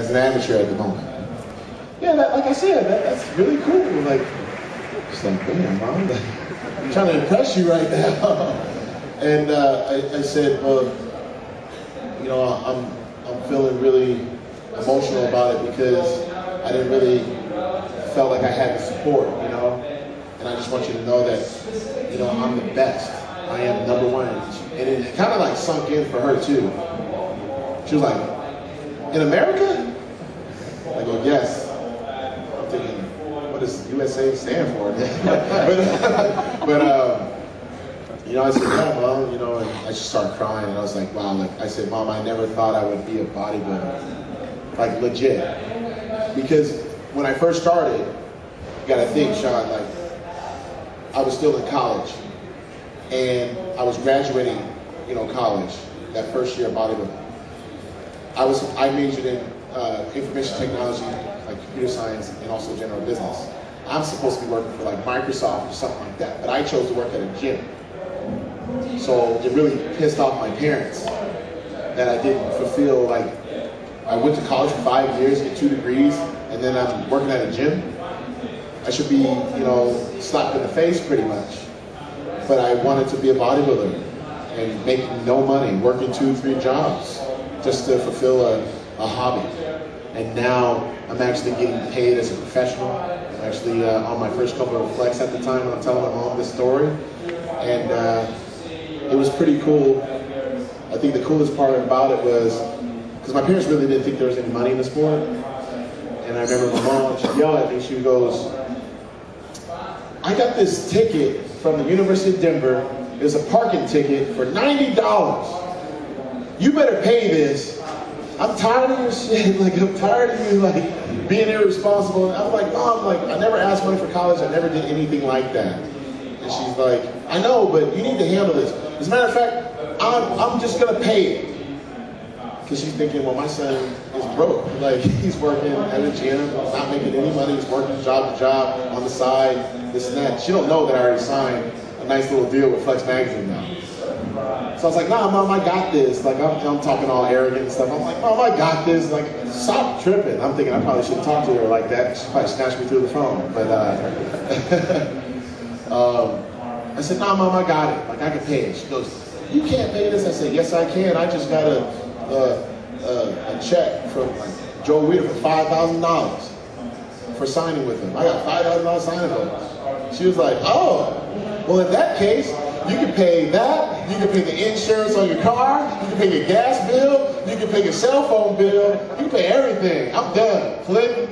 as an amateur at the moment. Yeah, like I said, that's really cool. Like, just like, damn, Mom, I'm trying to impress you right now. And I said, well, you know, I'm feeling really emotional about it because I didn't really felt like I had the support, you know. And I just want you to know that, you know, I'm the best. I am #1. And it kind of like sunk in for her too. She was like, in America? I go, yes. I'm thinking, what does USA stand for? but you know, I said, yeah, Mom, you know, and I just started crying, and I was like, wow, like, I said, Mom, I never thought I would be a bodybuilder, like legit. Because when I first started, you gotta think, Sean, like, I was still in college, and I was graduating, you know, college, that first year of bodybuilding. I majored in information technology, like computer science, and also general business. I'm supposed to be working for like Microsoft or something like that, but I chose to work at a gym. So it really pissed off my parents that I didn't fulfill, like, I went to college for 5 years, get 2 degrees, and then I'm working at a gym. I should be, you know, slapped in the face pretty much. But I wanted to be a bodybuilder and making no money, working 2 or 3 jobs just to fulfill a hobby. And now I'm actually getting paid as a professional. I'm actually on my first couple of flex at the time when I'm telling my mom this story. And it was pretty cool. I think the coolest part about it was, because my parents really didn't think there was any money in the sport. And I remember my mom, she yelled at me, she goes, I got this ticket from the University of Denver. It was a parking ticket for $90. You better pay this. I'm tired of your shit. Like, I'm tired of you, like, being irresponsible. And I was like, Mom, like, I never asked money for college. I never did anything like that. And she's like, I know, but you need to handle this. As a matter of fact, I'm just gonna pay it. Because she's thinking, well, my son is broke. Like, he's working at a gym, not making any money. He's working job to job on the side, this and that. She don't know that I already signed a nice little deal with Flex Magazine now. So I was like, nah, Mom, I got this. Like, I'm talking all arrogant and stuff. I'm like, Mom, I got this. Like, stop tripping. I'm thinking I probably shouldn't talk to her like that. She probably snatched me through the phone. But I said, nah, Mom, I got it. Like, I can pay it. She goes, you can't pay this? I said, yes, I can. I just got a check from like Joe Reader for $5,000 for signing with him. I got $5,000 signing bonus. She was like, oh, well, in that case, you can pay that, you can pay the insurance on your car, you can pay your gas bill, you can pay your cell phone bill, you can pay everything. I'm done. Click.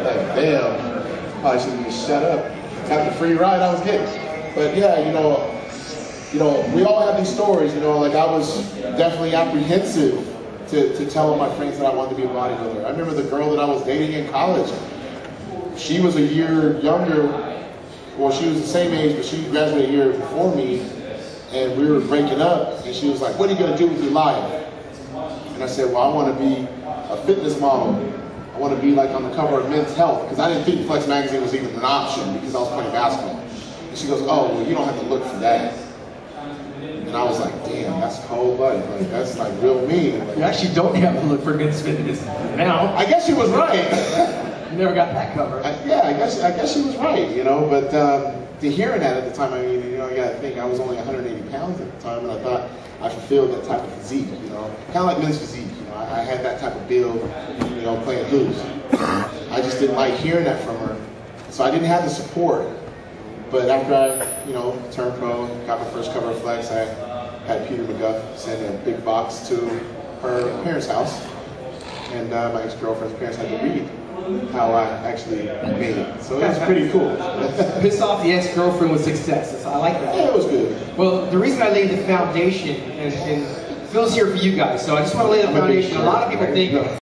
Like, damn, probably should have just shut up. Got the free ride I was getting. But yeah, you know, we all have these stories, you know, like I was definitely apprehensive to tell my friends that I wanted to be a bodybuilder. I remember the girl that I was dating in college. She was a year younger. Well, she was the same age, but she graduated a year before me, and we were breaking up, and she was like, what are you going to do with your life? And I said, well, I want to be a fitness model. I want to be like on the cover of Men's Health, because I didn't think Flex Magazine was even an option because I was playing basketball. And she goes, oh, well, you don't have to look for that. And I was like, damn, that's cold blooded. Like, that's like real mean. Like, you actually don't have to look for good fitness now. I guess she was right. You never got that covered. Yeah, I guess she was right, you know, but to hearing that at the time, I mean, you know, you gotta think I was only 180 pounds at the time, and I thought I fulfilled that type of physique, you know, kind of like men's physique, you know, I had that type of build, you know, playing hoops. I just didn't like hearing that from her, so I didn't have the support. But after I, you know, turned pro, got my first cover of Flex, I had Peter McGuff send a big box to her parents' house, and my ex-girlfriend's parents had to read how I actually made it. So it was pretty cool. Pissed off the ex-girlfriend with success. I like that. Yeah, it was good. Well, the reason I laid the foundation, and Phil's here for you guys, so I just want to lay the foundation. A lot of people think